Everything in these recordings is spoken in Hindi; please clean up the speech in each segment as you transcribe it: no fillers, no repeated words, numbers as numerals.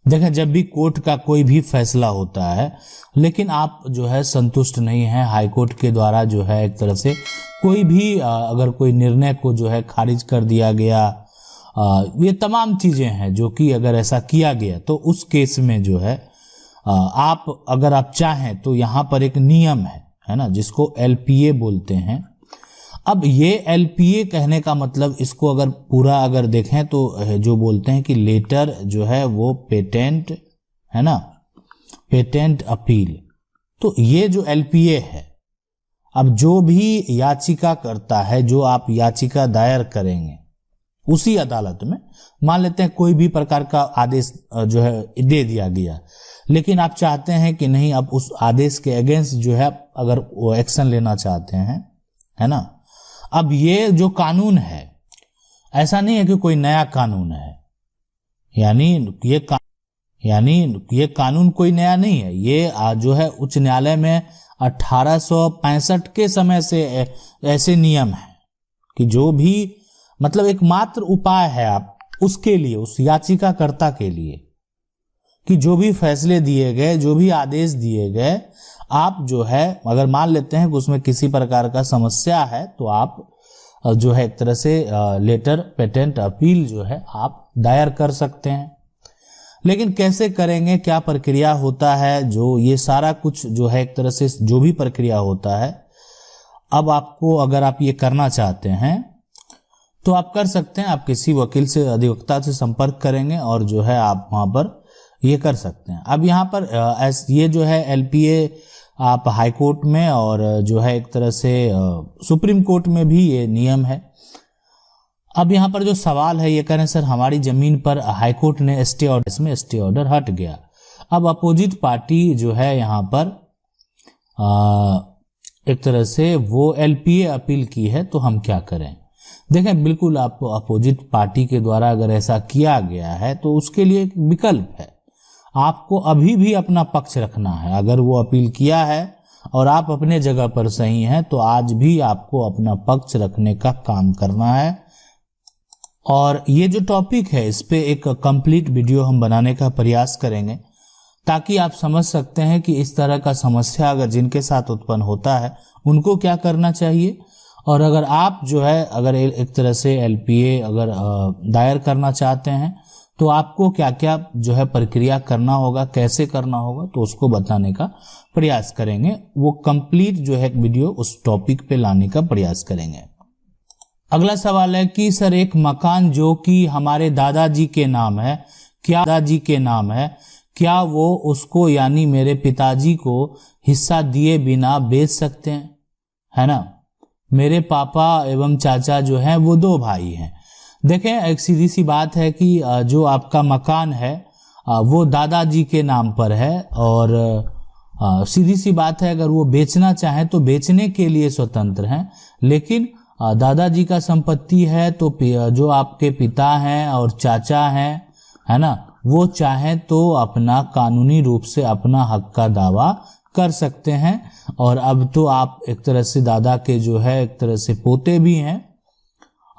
देखें, जब भी कोर्ट का कोई भी फैसला होता है लेकिन आप जो है संतुष्ट नहीं हैं, हाई कोर्ट के द्वारा जो है एक तरह से कोई भी अगर कोई निर्णय को जो है खारिज कर दिया गया, ये तमाम चीजें हैं जो कि अगर ऐसा किया गया तो उस केस में जो है आप अगर आप चाहें तो यहाँ पर एक नियम है ना, जिसको एलपीए बोलते हैं। अब ये एलपीए कहने का मतलब, इसको अगर पूरा अगर देखें तो जो बोलते हैं कि लेटर जो है वो पेटेंट है ना, पेटेंट अपील। तो ये जो एलपीए है, अब जो भी याचिका करता है, जो आप याचिका दायर करेंगे उसी अदालत में, मान लेते हैं कोई भी प्रकार का आदेश जो है दे दिया गया, लेकिन आप चाहते हैं कि नहीं, आप उस आदेश के अगेंस्ट जो है अगर वो एक्शन लेना चाहते हैं, है ना। अब ये जो कानून है, ऐसा नहीं है कि कोई नया कानून है, यानी ये कानून कोई नया नहीं है। ये जो है उच्च न्यायालय में 1865 के समय से ऐसे नियम है कि जो भी मतलब एकमात्र उपाय है आप उसके लिए, उस याचिकाकर्ता के लिए, कि जो भी फैसले दिए गए, जो भी आदेश दिए गए, आप जो है अगर मान लेते हैं कि उसमें किसी प्रकार का समस्या है तो आप जो है एक तरह से लेटर पेटेंट अपील जो है आप दायर कर सकते हैं। लेकिन कैसे करेंगे, क्या प्रक्रिया होता है, जो ये सारा कुछ जो है एक तरह से जो भी प्रक्रिया होता है, अब आपको अगर आप ये करना चाहते हैं तो आप कर सकते हैं। आप किसी वकील से, अधिवक्ता से संपर्क करेंगे और जो है आप वहां पर ये कर सकते हैं। अब यहाँ पर ये जो है एलपीए आप हाई कोर्ट में और जो है एक तरह से सुप्रीम कोर्ट में भी ये नियम है। अब यहाँ पर जो सवाल है, ये कह रहे हैं सर हमारी जमीन पर हाई कोर्ट ने स्टे ऑर्डर, इसमें स्टे ऑर्डर हट गया, अब अपोजिट पार्टी जो है यहाँ पर एक तरह से वो एलपीए अपील की है, तो हम क्या करें। देखें, बिल्कुल आप अपोजिट पार्टी के द्वारा अगर ऐसा किया गया है तो उसके लिए एक विकल्प है, आपको अभी भी अपना पक्ष रखना है। अगर वो अपील किया है और आप अपने जगह पर सही हैं तो आज भी आपको अपना पक्ष रखने का काम करना है। और ये जो टॉपिक है इस पे एक कंप्लीट वीडियो हम बनाने का प्रयास करेंगे ताकि आप समझ सकते हैं कि इस तरह का समस्या अगर जिनके साथ उत्पन्न होता है उनको क्या करना चाहिए, और अगर आप जो है अगर एक तरह से एलपीए अगर दायर करना चाहते हैं तो आपको क्या क्या जो है प्रक्रिया करना होगा, कैसे करना होगा, तो उसको बताने का प्रयास करेंगे। वो कंप्लीट जो है वीडियो उस टॉपिक पे लाने का प्रयास करेंगे। अगला सवाल है कि सर एक मकान जो कि हमारे दादाजी के नाम है, क्या वो उसको यानी मेरे पिताजी को हिस्सा दिए बिना बेच सकते हैं, है ना। मेरे पापा एवं चाचा जो हैं वो 2 भाई हैं। देखें, एक सीधी सी बात है कि जो आपका मकान है वो दादाजी के नाम पर है और सीधी सी बात है, अगर वो बेचना चाहें तो बेचने के लिए स्वतंत्र हैं, लेकिन दादाजी का संपत्ति है तो जो आपके पिता हैं और चाचा हैं, है ना, वो चाहें तो अपना कानूनी रूप से अपना हक का दावा कर सकते हैं। और अब तो आप एक तरह से दादा के जो है एक तरह से पोते भी हैं,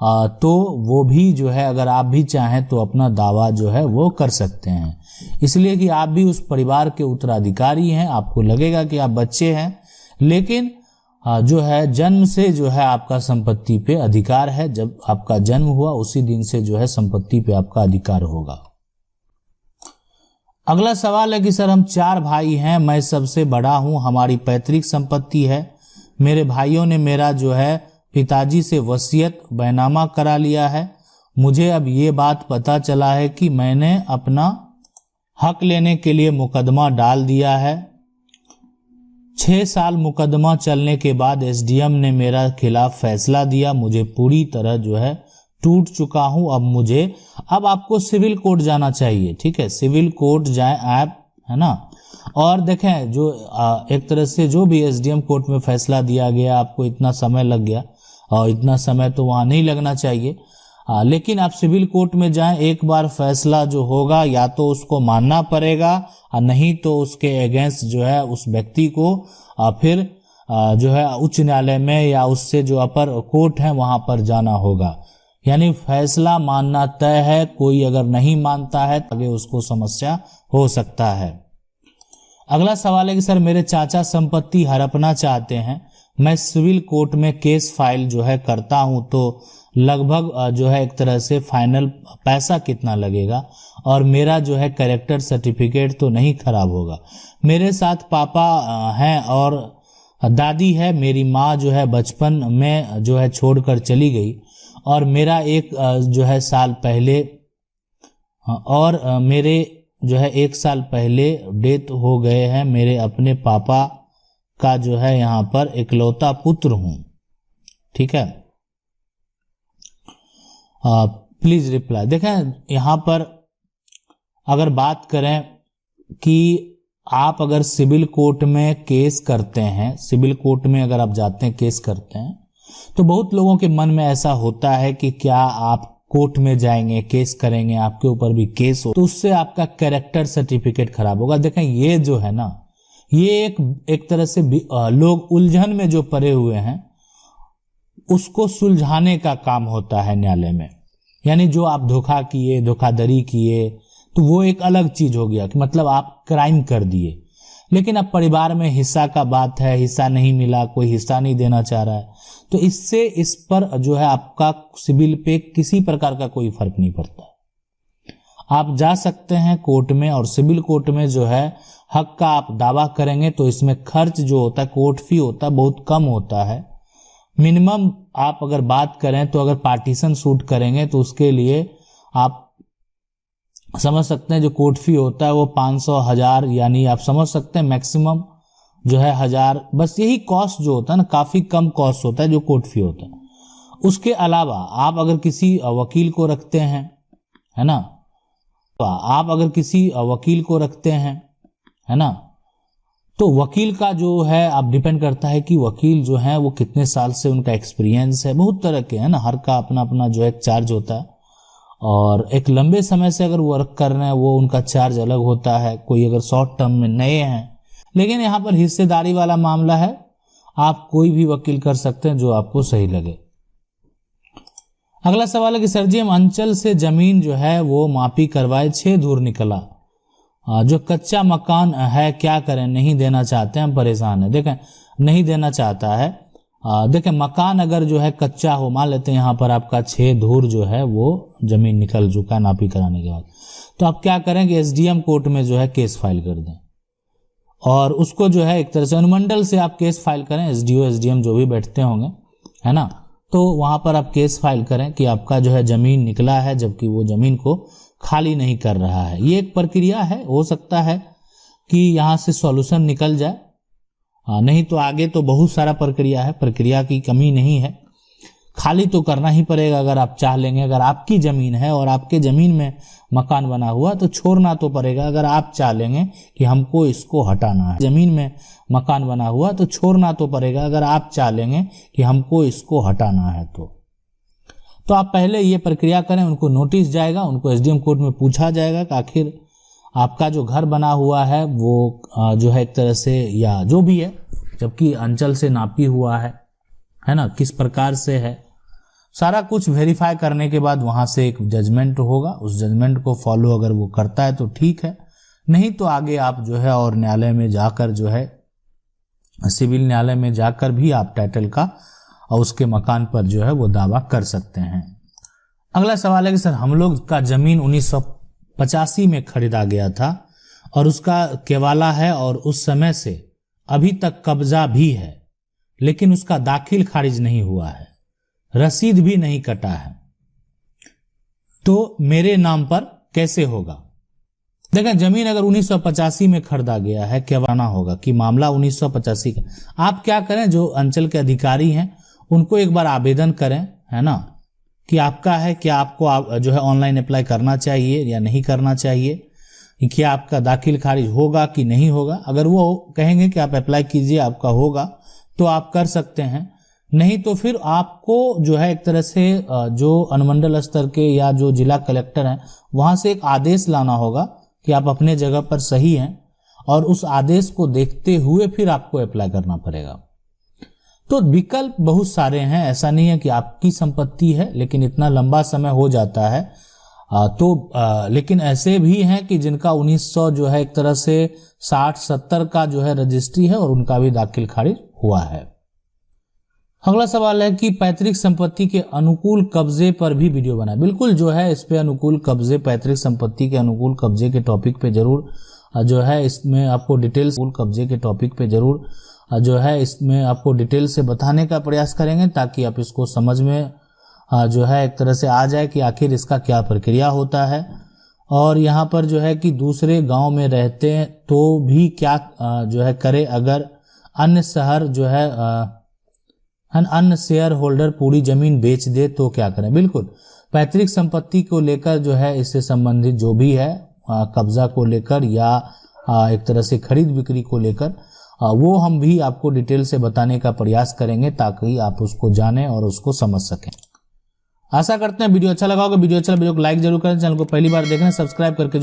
तो वो भी जो है अगर आप भी चाहें तो अपना दावा जो है वो कर सकते हैं, इसलिए कि आप भी उस परिवार के उत्तराधिकारी हैं। आपको लगेगा कि आप बच्चे हैं, लेकिन जो है जन्म से जो है आपका संपत्ति पे अधिकार है। जब आपका जन्म हुआ उसी दिन से जो है संपत्ति पे आपका अधिकार होगा। अगला सवाल है कि सर हम 4 भाई हैं, मैं सबसे बड़ा हूं, हमारी पैतृक संपत्ति है, मेरे भाइयों ने मेरा जो है पिताजी से वसीयत बैनामा करा लिया है, मुझे अब ये बात पता चला है कि मैंने अपना हक लेने के लिए मुकदमा डाल दिया है। 6 साल मुकदमा चलने के बाद एसडीएम ने मेरा खिलाफ फैसला दिया, मुझे पूरी तरह जो है टूट चुका हूं। अब आपको सिविल कोर्ट जाना चाहिए, ठीक है, सिविल कोर्ट जाएं आप, है ना। और देखें, जो एक तरह से जो भी एसडीएम कोर्ट में फैसला दिया गया, आपको इतना समय लग गया और इतना समय तो वहां नहीं लगना चाहिए, लेकिन आप सिविल कोर्ट में जाएं, एक बार फैसला जो होगा या तो उसको मानना पड़ेगा और नहीं तो उसके अगेंस्ट जो है उस व्यक्ति को फिर जो है उच्च न्यायालय में या उससे जो अपर कोर्ट है वहां पर जाना होगा। यानी फैसला मानना तय है, कोई अगर नहीं मानता है तो आगे उसको समस्या हो सकता है। अगला सवाल है कि सर मेरे चाचा संपत्ति हड़पना चाहते हैं, मैं सिविल कोर्ट में केस फाइल जो है करता हूं तो लगभग जो है एक तरह से फाइनल पैसा कितना लगेगा, और मेरा जो है कैरेक्टर सर्टिफिकेट तो नहीं खराब होगा। मेरे साथ पापा हैं और दादी है, मेरी माँ जो है बचपन में जो है छोड़कर चली गई, और मेरा एक जो है साल पहले और मेरे जो है 1 साल पहले डेथ हो गए हैं। मेरे अपने पापा का जो है यहाँ पर इकलौता पुत्र हूँ। ठीक है, प्लीज रिप्लाई। देखें यहाँ पर अगर बात करें कि आप अगर सिविल कोर्ट में केस करते हैं, सिविल कोर्ट में अगर आप जाते हैं केस करते हैं, तो बहुत लोगों के मन में ऐसा होता है कि क्या आप कोर्ट में जाएंगे केस करेंगे, आपके ऊपर भी केस हो तो उससे आपका कैरेक्टर सर्टिफिकेट खराब होगा। देखें ये जो है ना, ये एक तरह से लोग उलझन में जो पड़े हुए हैं उसको सुलझाने का काम होता है न्यायालय में। यानी जो आप धोखा किए, धोखाधड़ी किए, तो वो एक अलग चीज हो गया कि मतलब आप क्राइम कर दिए, लेकिन अब परिवार में हिस्सा का बात है, हिस्सा नहीं मिला, कोई हिस्सा नहीं देना चाह रहा है, तो इससे इस पर जो है आपका सिविल पे किसी प्रकार का कोई फर्क नहीं पड़ता। आप जा सकते हैं कोर्ट में, और सिविल कोर्ट में जो है हक का आप दावा करेंगे तो इसमें खर्च जो होता है, कोर्ट फी होता है, बहुत कम होता है। मिनिमम आप अगर बात करें तो अगर पार्टीशन सूट करेंगे तो उसके लिए आप समझ सकते हैं जो कोर्ट फी होता है वो 500, 1000, यानी आप समझ सकते हैं मैक्सिमम जो है 1000, बस यही कॉस्ट जो होता है ना, काफी कम कॉस्ट होता है जो कोर्ट फी होता है। उसके अलावा आप अगर किसी वकील को रखते हैं, है ना, आप अगर किसी वकील को रखते हैं, है ना, तो वकील का जो है आप डिपेंड करता है कि वकील जो है वो कितने साल से उनका एक्सपीरियंस है, बहुत तरह के है ना, हर का अपना अपना जो है चार्ज होता है, और एक लंबे समय से अगर वर्क कर रहे हैं वो उनका चार्ज अलग होता है। कोई अगर शॉर्ट टर्म में नए हैं, लेकिन यहाँ पर हिस्सेदारी वाला मामला है, आप कोई भी वकील कर सकते हैं जो आपको सही लगे। अगला सवाल है कि सर जी हम अंचल से जमीन जो है वो मापी करवाए, 6 धूर निकला, जो कच्चा मकान है क्या करें, नहीं देना चाहते हैं, हम परेशान है। देखें नहीं देना चाहता है, देखें मकान अगर जो है कच्चा हो, मान लेते हैं यहाँ पर आपका 6 धूर जो है वो जमीन निकल चुका है नापी कराने के बाद, तो आप क्या करें कि एसडीएम कोर्ट में जो है केस फाइल कर दें, और उसको जो है एक तरह से अनुमंडल से आप केस फाइल करें, एसडीओ एसडीएम जो भी बैठते होंगे, है ना, तो वहां पर आप केस फाइल करें कि आपका जो है जमीन निकला है जबकि वो जमीन को खाली नहीं कर रहा है। ये एक प्रक्रिया है, हो सकता है कि यहाँ से सॉल्यूशन निकल जाए, नहीं तो आगे तो बहुत सारा प्रक्रिया है, प्रक्रिया की कमी नहीं है, खाली तो करना ही पड़ेगा अगर आप चाह लेंगे। अगर आपकी जमीन है और आपके जमीन में मकान बना हुआ तो छोड़ना तो पड़ेगा, अगर आप चाह लेंगे कि हमको इसको हटाना है। जमीन में मकान बना हुआ तो छोड़ना तो पड़ेगा, अगर आप चाह लेंगे कि हमको इसको हटाना है तो आप पहले ये प्रक्रिया करें, उनको नोटिस जाएगा, उनको एसडीएम कोर्ट में पूछा जाएगा कि आखिर आपका जो घर बना हुआ है वो जो है एक तरह से या जो भी है, जबकि अंचल से नापी हुआ है ना, किस प्रकार से है, सारा कुछ वेरीफाई करने के बाद वहां से एक जजमेंट होगा। उस जजमेंट को फॉलो अगर वो करता है तो ठीक है, नहीं तो आगे आप जो है और न्यायालय में जाकर जो है सिविल न्यायालय में जाकर भी आप टाइटल का और उसके मकान पर जो है वो दावा कर सकते हैं। अगला सवाल है कि सर हम लोग का जमीन 1985 में खरीदा गया था और उसका केवाला है और उस समय से अभी तक कब्जा भी है, लेकिन उसका दाखिल खारिज नहीं हुआ है, रसीद भी नहीं कटा है, तो मेरे नाम पर कैसे होगा? देखें जमीन अगर 1985 में खरीदा गया है, केवाला होगा कि मामला 1985 का, आप क्या करें, जो अंचल के अधिकारी हैं उनको एक बार आवेदन करें, है ना, कि आपका है, क्या आपको जो है ऑनलाइन अप्लाई करना चाहिए या नहीं करना चाहिए, क्या आपका दाखिल खारिज होगा कि नहीं होगा। अगर वो कहेंगे कि आप अप्लाई कीजिए आपका होगा तो आप कर सकते हैं, नहीं तो फिर आपको जो है एक तरह से जो अनुमंडल स्तर के या जो जिला कलेक्टर हैं वहां से एक आदेश लाना होगा कि आप अपने जगह पर सही हैं, और उस आदेश को देखते हुए फिर आपको अप्लाई करना पड़ेगा। तो विकल्प बहुत सारे हैं, ऐसा नहीं है कि आपकी संपत्ति है लेकिन इतना लंबा समय हो जाता है। लेकिन ऐसे भी हैं कि जिनका 1900 जो है एक तरह से 60-70 का जो है रजिस्ट्री है और उनका भी दाखिल खारिज हुआ है। अगला सवाल है कि पैतृक संपत्ति के अनुकूल कब्जे पर भी वीडियो बनाए। बिल्कुल जो है इस पे अनुकूल कब्जे, पैतृक संपत्ति के अनुकूल कब्जे के टॉपिक पे जरूर जो है इसमें आपको डिटेल्स कब्जे के टॉपिक पे जरूर जो है इसमें आपको डिटेल से बताने का प्रयास करेंगे ताकि आप इसको समझ में जो है एक तरह से आ जाए कि आखिर इसका क्या प्रक्रिया होता है। और यहाँ पर जो है कि दूसरे गांव में रहते हैं तो भी क्या जो है करे अगर अन्य शहर जो है अन्य शेयर होल्डर पूरी जमीन बेच दे तो क्या करें। बिल्कुल पैतृक संपत्ति को लेकर जो है इससे संबंधित जो भी है कब्जा को लेकर या एक तरह से खरीद बिक्री को लेकर वो हम भी आपको डिटेल से बताने का प्रयास करेंगे ताकि आप उसको जानें और उसको समझ सकें। आशा करते हैं वीडियो अच्छा लगा होगा। वीडियो अच्छा वीडियो को लाइक जरूर करें, चैनल को पहली बार देख रहे हैं सब्सक्राइब करके जो